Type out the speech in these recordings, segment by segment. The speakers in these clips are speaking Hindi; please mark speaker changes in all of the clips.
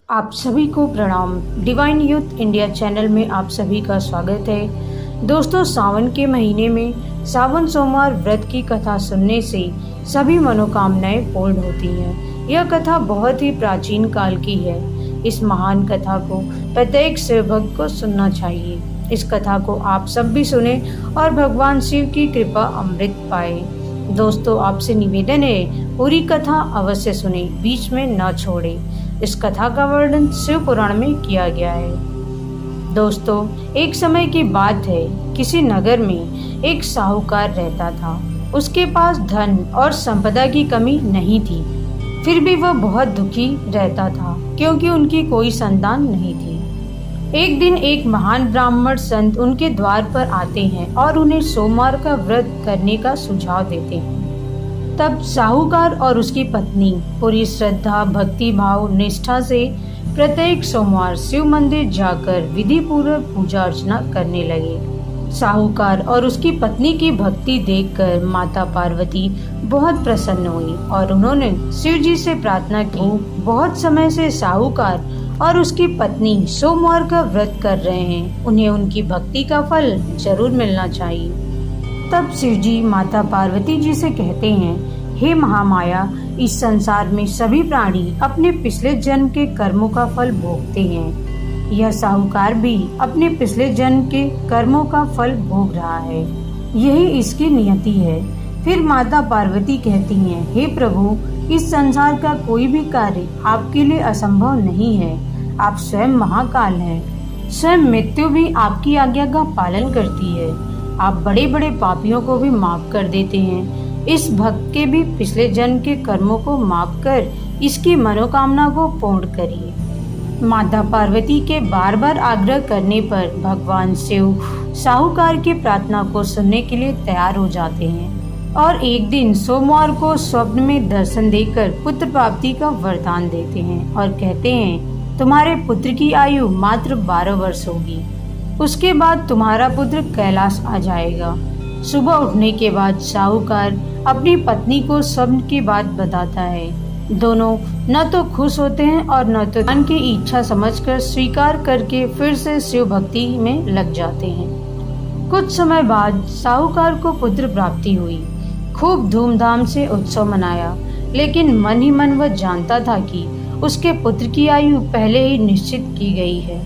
Speaker 1: आप सभी को प्रणाम। डिवाइन यूथ इंडिया चैनल में आप सभी का स्वागत है। दोस्तों, सावन के महीने में सावन सोमवार व्रत की कथा सुनने से सभी मनोकामनाएं पूर्ण होती हैं। यह कथा बहुत ही प्राचीन काल की है। इस महान कथा को प्रत्येक शिव भक्त को सुनना चाहिए। इस कथा को आप सब भी सुने और भगवान शिव की कृपा अमृत पाए। दोस्तों, आपसे निवेदन है, पूरी कथा अवश्य सुने, बीच में न छोड़े। इस कथा का वर्णन शिव पुराण में किया गया है। दोस्तों, एक समय की बात है, किसी नगर में एक साहूकार रहता था। उसके पास धन और संपदा की कमी नहीं थी, फिर भी वह बहुत दुखी रहता था क्योंकि उनकी कोई संतान नहीं थी। एक दिन एक महान ब्राह्मण संत उनके द्वार पर आते हैं और उन्हें सोमवार का व्रत करने का सुझाव देते हैं। तब साहूकार और उसकी पत्नी पूरी श्रद्धा, भक्ति भाव, निष्ठा से प्रत्येक सोमवार शिव मंदिर जाकर विधि पूर्वक पूजा अर्चना करने लगे। साहूकार और उसकी पत्नी की भक्ति देखकर माता पार्वती बहुत प्रसन्न हुई और उन्होंने शिव जी से प्रार्थना की। बहुत समय से साहूकार और उसकी पत्नी सोमवार का व्रत कर रहे हैं, उन्हें उनकी भक्ति का फल जरूर मिलना चाहिए। तब शिव जी माता पार्वती जी से कहते हैं, हे महामाया, इस संसार में सभी प्राणी अपने पिछले जन्म के कर्मों का फल भोगते हैं। यह साहूकार भी अपने पिछले जन्म के कर्मों का फल भोग रहा है, यही इसकी नियति है। फिर माता पार्वती कहती हैं, हे प्रभु, इस संसार का कोई भी कार्य आपके लिए असंभव नहीं है। आप स्वयं महाकाल हैं। स्वयं मृत्यु भी आपकी आज्ञा का पालन करती है। आप बड़े बड़े पापियों को भी माफ कर देते हैं। इस भक्त के भी पिछले जन्म के कर्मों को माफ कर इसकी मनोकामना को पूर्ण करिए। माता पार्वती के बार बार आग्रह करने पर भगवान शिव साहूकार की प्रार्थना को सुनने के लिए तैयार हो जाते हैं और एक दिन सोमवार को स्वप्न में दर्शन देकर पुत्र प्राप्ति का वरदान देते हैं और कहते हैं, तुम्हारे पुत्र की आयु मात्र 12 वर्ष होगी। उसके बाद तुम्हारा पुत्र कैलाश आ जाएगा। सुबह उठने के बाद साहूकार अपनी पत्नी को स्वप्न की बात बताता है। दोनों न तो खुश होते हैं और न तो मन की इच्छा समझकर स्वीकार करके फिर से शिव भक्ति में लग जाते हैं। कुछ समय बाद साहूकार को पुत्र प्राप्ति हुई। खूब धूमधाम से उत्सव मनाया, लेकिन मन ही मन वह जानता था कि उसके पुत्र की आयु पहले ही निश्चित की गई है।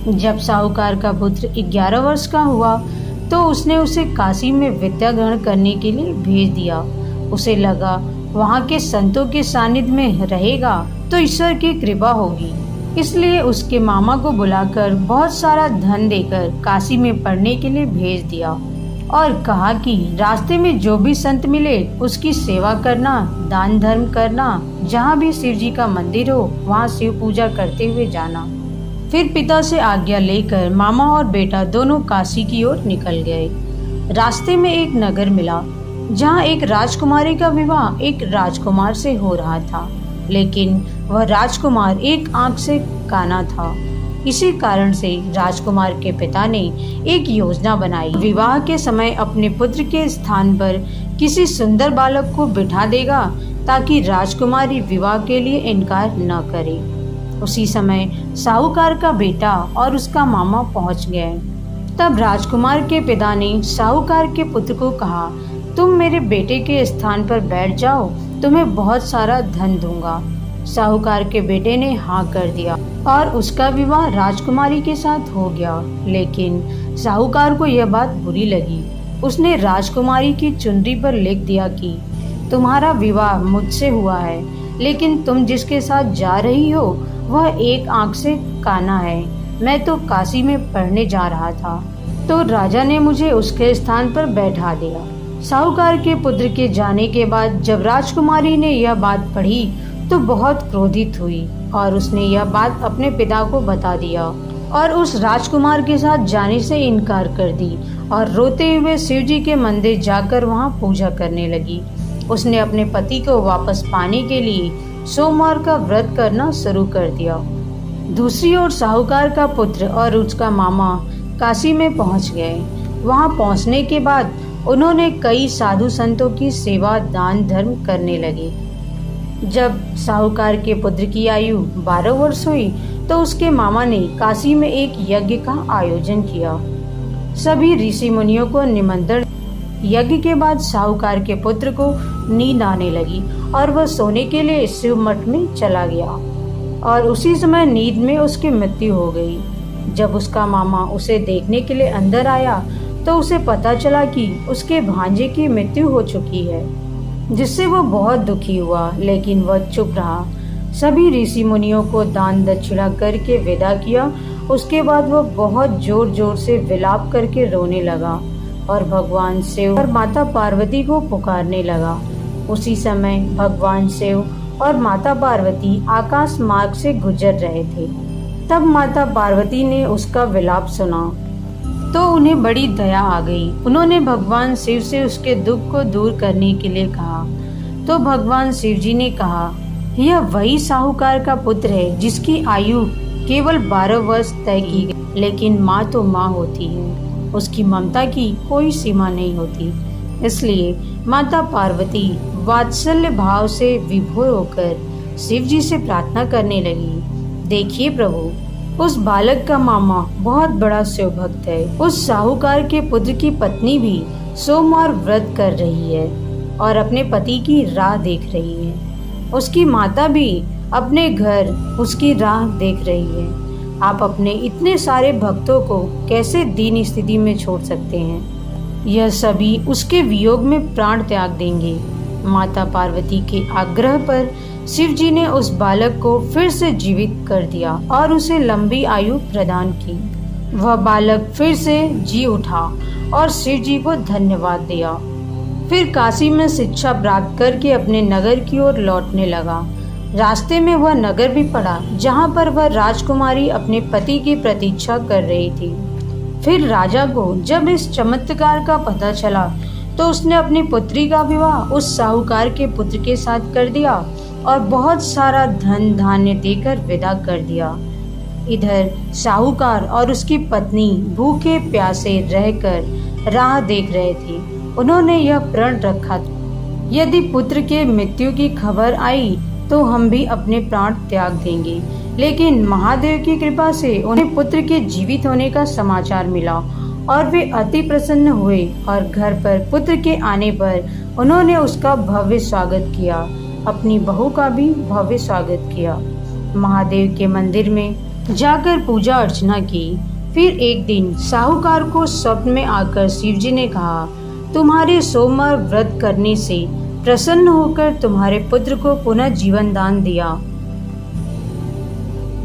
Speaker 1: जब साहूकार का पुत्र 11 वर्ष का हुआ तो उसने उसे काशी में विद्या ग्रहण करने के लिए भेज दिया। उसे लगा वहाँ के संतों के सानिध्य में रहेगा तो ईश्वर की कृपा होगी, इसलिए उसके मामा को बुलाकर बहुत सारा धन देकर काशी में पढ़ने के लिए भेज दिया और कहा कि रास्ते में जो भी संत मिले उसकी सेवा करना, दान धर्म करना, जहाँ भी शिव जी का मंदिर हो वहाँ शिव पूजा करते हुए जाना। फिर पिता से आज्ञा लेकर मामा और बेटा दोनों काशी की ओर निकल गए। रास्ते में एक नगर मिला जहाँ एक राजकुमारी का विवाह एक राजकुमार से हो रहा था, लेकिन वह राजकुमार एक आंख से काना था। इसी कारण से राजकुमार के पिता ने एक योजना बनाई। विवाह के समय अपने पुत्र के स्थान पर किसी सुंदर बालक को बिठा देगा ताकि राजकुमारी विवाह के लिए इनकार न करे। उसी समय साहूकार का बेटा और उसका मामा पहुंच गए। तब राजकुमार के पिता ने साहूकार के पुत्र को कहा, तुम मेरे बेटे के स्थान पर बैठ जाओ, तुम्हें बहुत सारा धन दूंगा। साहूकार के बेटे ने हाँ कर दिया और उसका विवाह राजकुमारी के साथ हो गया। लेकिन साहूकार को यह बात बुरी लगी। उसने राजकुमारी की चुनरी पर लिख दिया कि तुम्हारा विवाह मुझसे हुआ है, लेकिन तुम जिसके साथ जा रही हो वह एक आंख से काना है। मैं तो काशी में पढ़ने जा रहा था, तो राजा ने मुझे उसके स्थान पर बैठा दिया। साहूकार के पुत्र के जाने के बाद जब राजकुमारी ने यह बात पढ़ी तो बहुत क्रोधित हुई और उसने यह बात अपने पिता को बता दिया और उस राजकुमार के साथ जाने से इनकार कर दी और रोते हुए शिव जी के मंदिर जाकर वहां पूजा करने लगी। उसने अपने पति को वापस पाने के लिए सोमवार का व्रत करना शुरू कर दिया। दूसरी ओर साहूकार का पुत्र और उसका मामा काशी में पहुंच गए। वहां पहुंचने के बाद उन्होंने कई साधु संतों की सेवा, दान धर्म करने लगे। जब साहूकार के पुत्र की आयु 12 वर्ष हुई तो उसके मामा ने काशी में एक यज्ञ का आयोजन किया। सभी ऋषि मुनियों को निमंत्रण। यज्ञ के बाद साहूकार के पुत्र को नींद आने लगी और वह सोने के लिए शिव मठ में चला गया और उसी समय नींद में उसकी मृत्यु हो गई। जब उसका मामा उसे देखने के लिए अंदर आया तो उसे पता चला कि उसके भांजे की मृत्यु हो चुकी है, जिससे वो बहुत दुखी हुआ, लेकिन वह चुप रहा। सभी ऋषि मुनियों को दान दक्षिणा करके विदा किया। उसके बाद वह बहुत जोर जोर से विलाप करके रोने लगा और भगवान शिव और माता पार्वती को पुकारने लगा। उसी समय भगवान शिव और माता पार्वती आकाश मार्ग से गुजर रहे थे। तब माता पार्वती ने उसका विलाप सुना तो उन्हें बड़ी दया आ गई। उन्होंने भगवान शिव से उसके दुख को दूर करने के लिए कहा। तो भगवान शिव जी ने कहा, यह वही साहूकार का पुत्र है जिसकी आयु केवल 12 वर्ष तय की गई, लेकिन माँ तो माँ होती है, उसकी ममता की कोई सीमा नहीं होती। इसलिए माता पार्वती वात्सल्य भाव से विभोर होकर शिव जी से प्रार्थना करने लगी, देखिए प्रभु, उस बालक का मामा बहुत बड़ा शिव भक्त है। उस साहूकार के पुत्र की पत्नी भी सोमवार व्रत कर रही है और अपने पति की राह देख रही है। उसकी माता भी अपने घर उसकी राह देख रही है। आप अपने इतने सारे भक्तों को कैसे दीन स्थिति में छोड़ सकते हैं? यह सभी उसके वियोग में प्राण त्याग देंगे। माता पार्वती के आग्रह पर शिव जी ने उस बालक को फिर से जीवित कर दिया और उसे लंबी आयु प्रदान की। वह बालक फिर से जी उठा और शिव जी को धन्यवाद दिया। फिर काशी में शिक्षा प्राप्त करके अपने नगर की ओर लौटने लगा। रास्ते में वह नगर भी पड़ा जहाँ पर वह राजकुमारी अपने पति की प्रतीक्षा कर रही थी। फिर राजा को जब इस चमत्कार का पता चला तो उसने अपनी पुत्री का विवाह उस साहूकार के पुत्र के साथ कर दिया और बहुत सारा धन धान्य देकर विदा कर दिया। इधर साहूकार और उसकी पत्नी भूखे प्यासे रहकर राह देख रहे थे। उन्होंने यह प्रण रखा था, यदि पुत्र के मृत्यु की खबर आई तो हम भी अपने प्राण त्याग देंगे। लेकिन महादेव की कृपा से उन्हें पुत्र के जीवित होने का समाचार मिला और वे अति प्रसन्न हुए और घर पर पुत्र के आने पर उन्होंने उसका भव्य स्वागत किया। अपनी बहू का भी भव्य स्वागत किया। महादेव के मंदिर में जाकर पूजा अर्चना की। फिर एक दिन साहूकार को स्वप्न में आकर शिव जी ने कहा, तुम्हारे सोमवार व्रत करने से प्रसन्न होकर तुम्हारे पुत्र को पुनः जीवन दान दिया।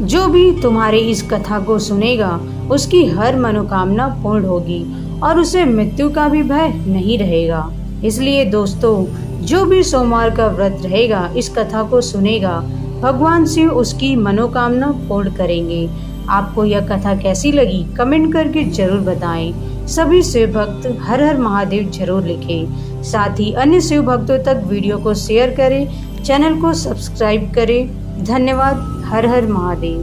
Speaker 1: जो भी तुम्हारे इस कथा को सुनेगा उसकी हर मनोकामना पूर्ण होगी और उसे मृत्यु का भी भय नहीं रहेगा। इसलिए दोस्तों, जो भी सोमवार का व्रत रहेगा, इस कथा को सुनेगा, भगवान शिव उसकी मनोकामना पूर्ण करेंगे। आपको यह कथा कैसी लगी कमेंट करके जरूर बताएं। सभी शिव भक्त हर हर महादेव जरूर लिखें। साथ ही अन्य शिव भक्तों तक वीडियो को शेयर करें, चैनल को सब्सक्राइब करें। धन्यवाद। हर हर महादेव।